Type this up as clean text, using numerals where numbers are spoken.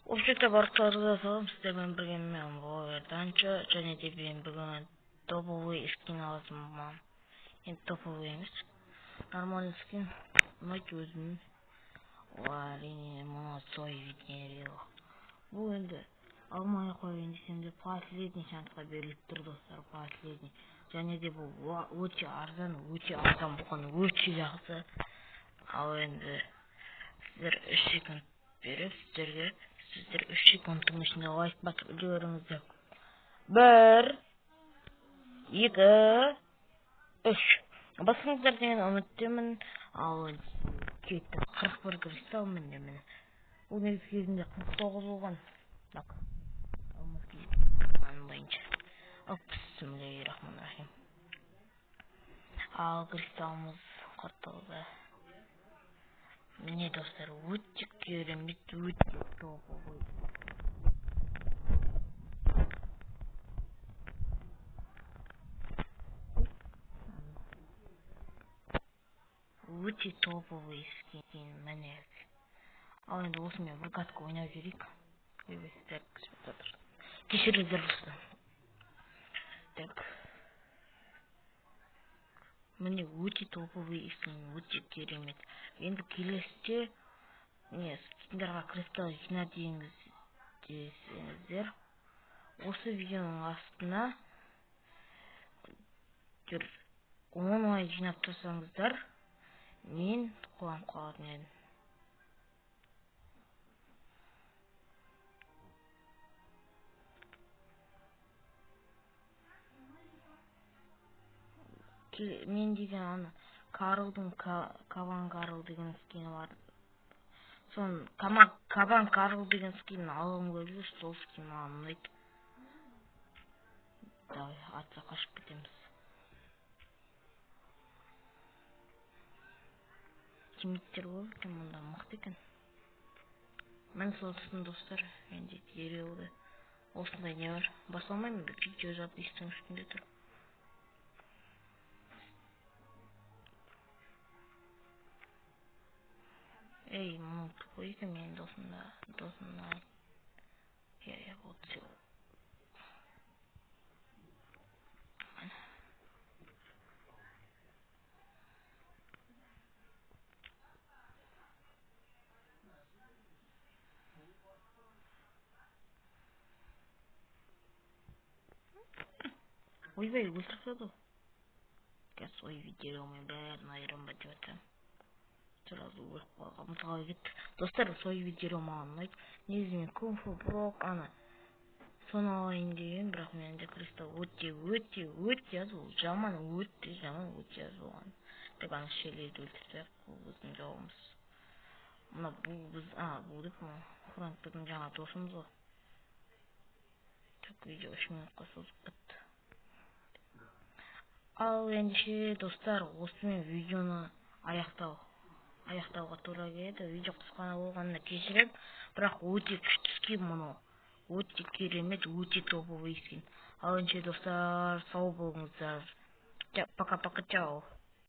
Общекте барлықтарыңызға салам, сіздермен бірге мен Данчо және де мен бүгін топовый скин аласым. Енді топовый емес, нормальный скин ұнайды өзім. Әрине мұны свой видео. Бұл енді алмай қояйын десем де последний шансқа беріліп тұр достар, последний. Және де бұл өте арзан болған, өте жақсы. Ал енді сіздер 3 секунд беріп сіздер 3 секундтың ішінде лайк басып үлгеріңіздер. 1, 2, 3. Басыңыздар деген үміттемін. Ал кетті 41 кристалл менде міне. Бұл негізі кезінде 49 болған. Так. Бисмиллахир-рахманир-рахим. Ал кристаллымыз қыртылды. Міне достар, өте керемет, өте топовый. Өте топовый скин міне. Ал енді осымен бір катка ойнап жүрейік. Кешіріңіздер достар. Так. Міне өте топовый скин, өте керемет. Енді келесіде скиндерға кристалл жина десеңіздер, осы видеоның астына 10 ай жинап тұрсаңыздар, мен қуанып қалатын едім. Мен деген аны Карлдың Кабан Карл деген скині бар. Сон Кабан Карл деген скинін алғым келді, сол скин маған ұнайды. Давай, атса қашып кетеміз. Тимиттер көп екен, мұнда мықты екен. Мен солсын достар, менде дереуді. Осындай не бар? Басламаймын, видео записьтің үстінде тұр. Эй, мұның тупой екен менің досымда. Вот все. Ойбай, өлтіріп тастады. Қазір свой видеомен бәрін айырам ба деп айтсам. Сразу өліп қалғанымызға кетті. Достар, свой видео маған ұнайды. Негізі мен кунг-фу прок ана соны алайын деген, бірақ менде кристалл өте аз, ол жаман, өте аз болған. Так, ана шелерді өлтірсек, бұл біздің жауымыз. Мына бұл деп Франк біздің жаңа досымыз ғой. Так, видео 3 минутқа созып кетті. Ал ендеше достар, осымен видеоны аяқтауға тура келеді. Видео қысқана болғанына кешірім, бірақ өте күшті скин мұны. Өте керемет, өте топовый скин. Ал ендеше достар, сау болыңыздар. Пока-пока, чао.